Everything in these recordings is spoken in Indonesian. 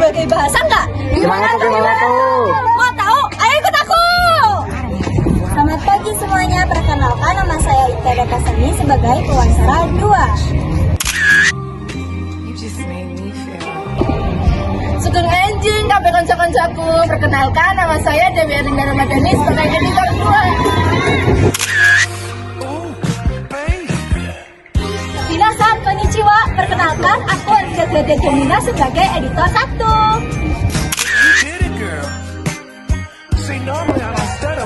sebagai bahasa nggak? Gimana tuh? Mau tahu? Ayo ikut aku. Selamat pagi semuanya. Perkenalkan nama saya Ika Datasani sebagai pewawancara 2. Sugeng anjing, kabeh kanca-kancaku. Perkenalkan nama saya Dewi Erlinda Ramadhani sebagai editor 2. Minasan, konnichiwa. Perkenalkan, aku Arika Grade Gemina sebagai editor 1.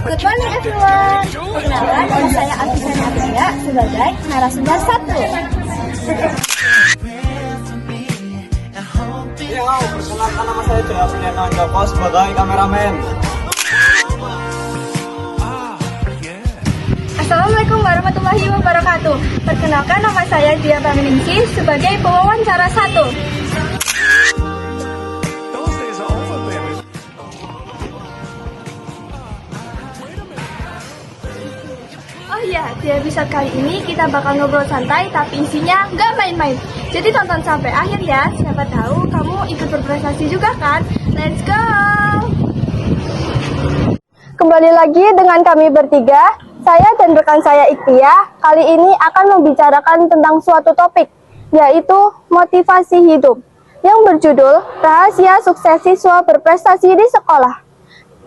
Good morning everyone. Perkenalkan, nama saya Alisa Nadia sebagai narasumber 1. Perkenalkan nama saya Jaya Priyana Joko sebagai kameramen. Assalamualaikum warahmatullahi wabarakatuh. Perkenalkan, nama saya Dia Paminingsih sebagai pewawancara 1. Oh iya, di episode kali ini kita bakal ngobrol santai tapi isinya nggak main-main. Jadi tonton sampai akhir ya, siapa tahu kamu ikut berprestasi juga kan? Let's go! Kembali lagi dengan kami bertiga, saya dan rekan saya Iktia. Kali ini akan membicarakan tentang suatu topik, yaitu motivasi hidup, yang berjudul Rahasia Sukses Siswa Berprestasi di Sekolah.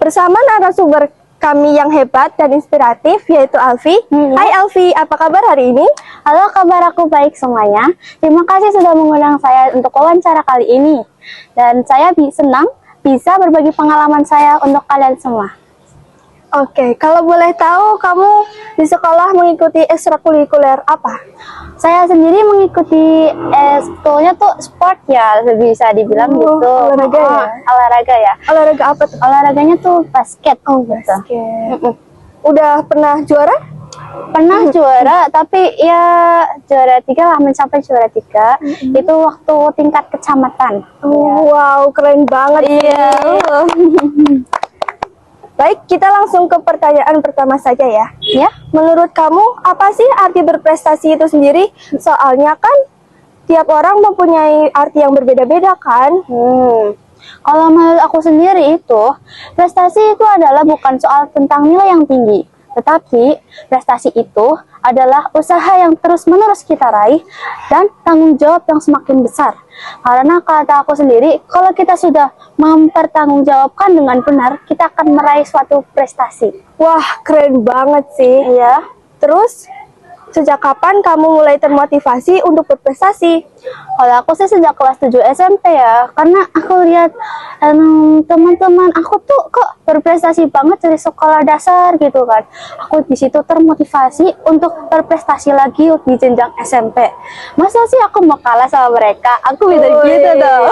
Bersama narasumber kami yang hebat dan inspiratif, yaitu Alfi. Hai Alfi, apa kabar hari ini? Halo, kabar aku baik semuanya. Terima kasih sudah mengundang saya untuk wawancara kali ini. Dan saya senang bisa berbagi pengalaman saya untuk kalian semua. Oke, kalau boleh tahu kamu di sekolah mengikuti ekstrakurikuler apa? Saya sendiri mengikuti sebetulnya tuh sport ya, bisa dibilang gitu. Olahraga ya? Olahraga ya. Olahraga apa tuh? Olahraganya tuh basket. Oh, gitu. basket. Udah pernah juara? Pernah juara, tapi ya juara 3 lah, mencapai juara 3. Itu waktu tingkat kecamatan. Wow, keren banget. Iya. Baik, kita langsung ke pertanyaan pertama saja ya. Ya. Menurut kamu, apa sih arti berprestasi itu sendiri? Soalnya kan tiap orang mempunyai arti yang berbeda-beda kan? Kalau menurut aku sendiri itu, prestasi itu adalah bukan soal tentang nilai yang tinggi, tetapi prestasi itu adalah usaha yang terus-menerus kita raih dan tanggung jawab yang semakin besar. Karena kata aku sendiri, kalau kita sudah mempertanggungjawabkan dengan benar, kita akan meraih suatu prestasi. Wah, keren banget sih. Iya. Terus, sejak kapan kamu mulai termotivasi untuk berprestasi? Kalau aku sih sejak kelas 7 SMP ya, karena aku lihat teman-teman aku tuh kok berprestasi banget dari sekolah dasar gitu kan. Aku di situ termotivasi untuk berprestasi lagi di jenjang SMP. Masa sih aku mau kalah sama mereka? Aku gitu dong.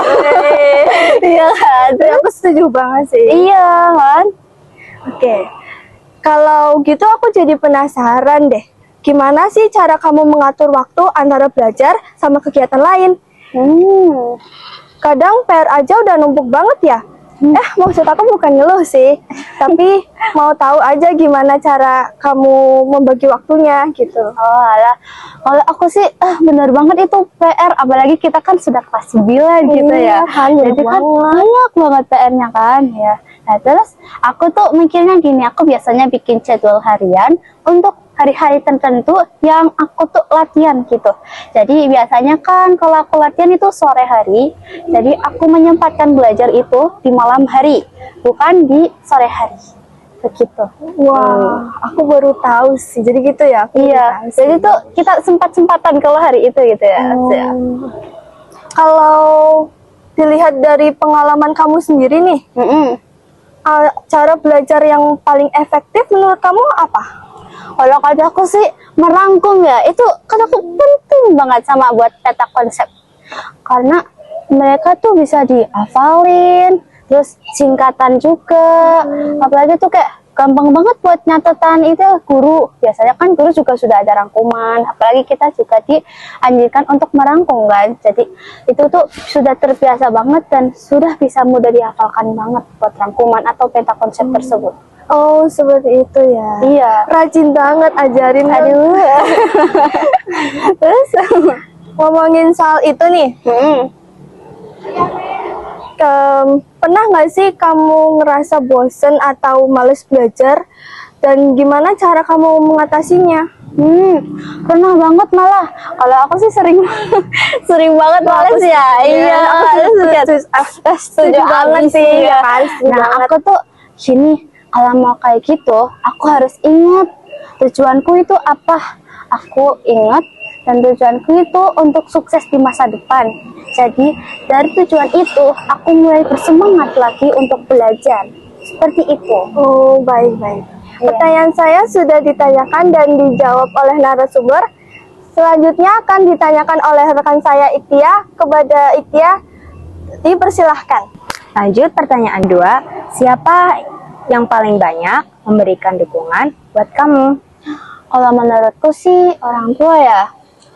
Iya kan? Aku setuju banget sih. Iya kan? Oke. Kalau gitu aku jadi penasaran deh. Gimana sih cara kamu mengatur waktu antara belajar sama kegiatan lain? Kadang PR aja udah numpuk banget ya. Maksud aku bukan ngeluh sih, tapi mau tahu aja gimana cara kamu membagi waktunya gitu. Oh alah, kalau aku sih bener banget itu PR, apalagi kita kan sudah kelas 9 gitu ya. Jadi kan banyak banget PR-nya kan ya. Nah terus aku tuh mikirnya gini, aku biasanya bikin jadwal harian untuk hari-hari tertentu yang aku tuh latihan gitu. Jadi biasanya kan kalau aku latihan itu sore hari, jadi aku menyempatkan belajar itu di malam hari, bukan di sore hari. Begitu. Wah, aku baru tahu sih. Jadi gitu ya? Iya, jadi tuh kita sempat-sempatan kalau hari itu gitu ya. Kalau dilihat dari pengalaman kamu sendiri nih, cara belajar yang paling efektif menurut kamu apa? Kalau kata aku sih merangkum ya, itu kan aku penting banget sama buat peta konsep. Karena mereka tuh bisa dihafalin, terus singkatan juga, apalagi tuh kayak gampang banget buat nyatetan itu guru. Biasanya kan guru juga sudah ada rangkuman, apalagi kita juga dianjurkan untuk merangkum kan. Jadi itu tuh sudah terbiasa banget dan sudah bisa mudah dihafalkan banget buat rangkuman atau peta konsep tersebut. Oh, seperti itu ya. Iya. Rajin banget ajarin. Aduh. Terus ngomongin soal itu nih. Pernah nggak sih kamu ngerasa bosen atau males belajar? Dan gimana cara kamu mengatasinya? Pernah banget malah. Kalau aku sih sering sering banget males ya. Iya, setuju banget sih. ya kan? Setuju Nah, banget. aku tuh gini, kalau mau kayak gitu, aku harus ingat tujuanku itu apa. Aku ingat dan tujuanku itu untuk sukses di masa depan. Jadi, dari tujuan itu, aku mulai bersemangat lagi untuk belajar. Seperti itu. Oh, baik-baik. Iya. Pertanyaan saya sudah ditanyakan dan dijawab oleh narasumber. Selanjutnya akan ditanyakan oleh rekan saya Iktia. Kepada Iktia, dipersilahkan. Lanjut pertanyaan 2, siapa yang paling banyak memberikan dukungan buat kamu? Kalau menurutku sih orang tua ya.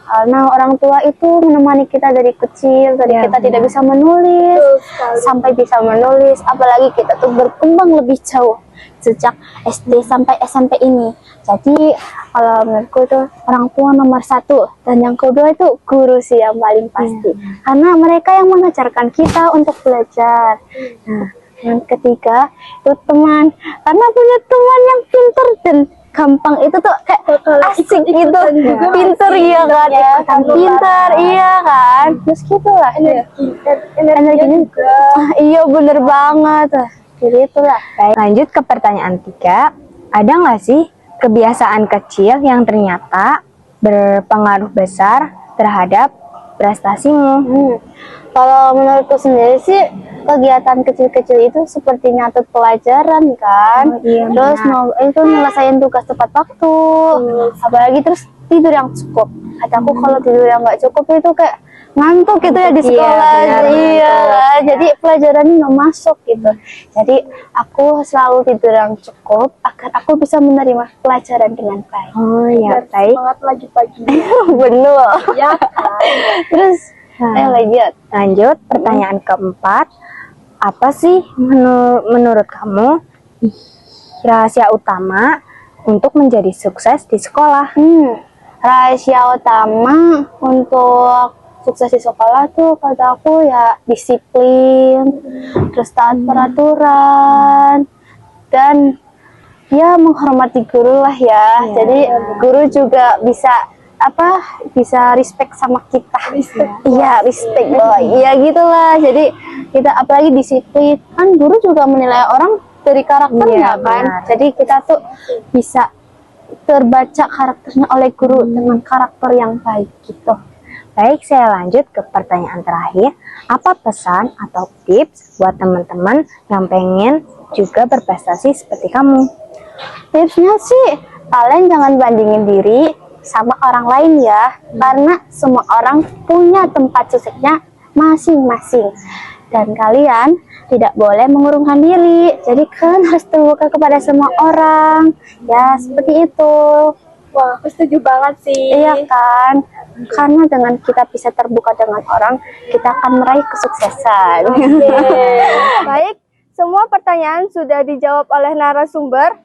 Karena orang tua itu menemani kita dari kecil, dari Ya, kita tidak benar. bisa menulis, Betul sekali. sampai bisa menulis. Apalagi kita tuh berkembang lebih jauh sejak SD sampai SMP ini. Jadi kalau menurutku tuh orang tua nomor 1. Dan yang kedua itu guru sih yang paling pasti. Karena mereka yang mengajarkan kita untuk belajar. Nah, yang ketiga itu teman. Karena punya teman yang pintar dan gampang itu tuh kayak asik gitu, pinter iya kan, ikutan pinter iya kan, terus gitu lah, energinya juga, iya bener banget, jadi itulah. Baik, lanjut ke pertanyaan 3, ada nggak sih kebiasaan kecil yang ternyata berpengaruh besar terhadap prestasimu? Kalau menurutku sendiri sih kegiatan kecil-kecil itu seperti nyatet pelajaran kan, Iya, terus itu nyelesain tugas tepat waktu, apalagi terus tidur yang cukup. Kataku kalau tidur yang nggak cukup itu kayak ngantuk gitu ya di Iya, sekolah, benar, iya ngantuk. kan. Jadi pelajarannya nggak masuk gitu. Jadi aku selalu tidur yang cukup agar aku bisa menerima pelajaran dengan baik. Oh ya, baik. Semangat lagi pagi. Bener. Ya. Terus ayo lanjut. Lanjut pertanyaan keempat, apa sih menurut kamu rahasia utama untuk menjadi sukses di sekolah? Rahasia utama untuk sukses di sekolah tuh kata aku ya disiplin, terus taat peraturan, dan ya menghormati guru lah ya. Jadi guru juga bisa respect sama kita. Iya, respect loh. Iya gitulah. Jadi kita apalagi disiplin. Kan guru juga menilai orang dari karakternya Iya, kan. benar. Jadi kita tuh bisa terbaca karakternya oleh guru dengan karakter yang baik gitu. Baik, saya lanjut ke pertanyaan terakhir. Apa pesan atau tips buat teman-teman yang pengen juga berprestasi seperti kamu? Tipsnya sih kalian jangan bandingin diri sama orang lain ya, karena semua orang punya tempat suksesnya masing-masing dan kalian tidak boleh mengurungkan diri. Jadi kalian harus terbuka kepada semua orang ya, seperti itu. Wah, aku setuju banget sih. Iya kan, karena dengan kita bisa terbuka dengan orang, kita akan meraih kesuksesan. Baik, semua pertanyaan sudah dijawab oleh narasumber.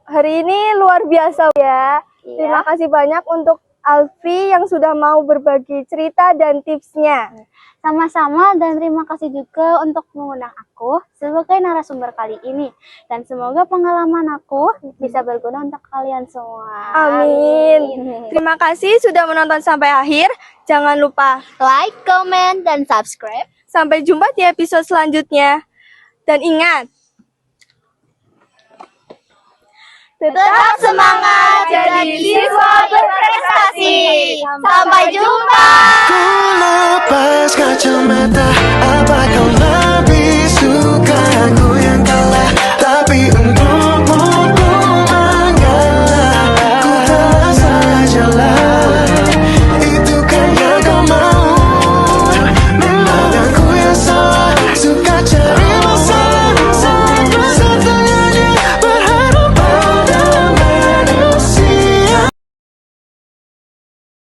Hari ini luar biasa ya. Terima kasih banyak untuk Alfi yang sudah mau berbagi cerita dan tipsnya. Sama-sama, dan terima kasih juga untuk mengundang aku sebagai narasumber kali ini. Dan semoga pengalaman aku bisa berguna untuk kalian semua. Amin. Terima kasih sudah menonton sampai akhir. Jangan lupa Like, comment, dan subscribe. sampai jumpa di episode selanjutnya. Dan ingat, tetap semangat jadi siswa berprestasi. Sampai jumpa.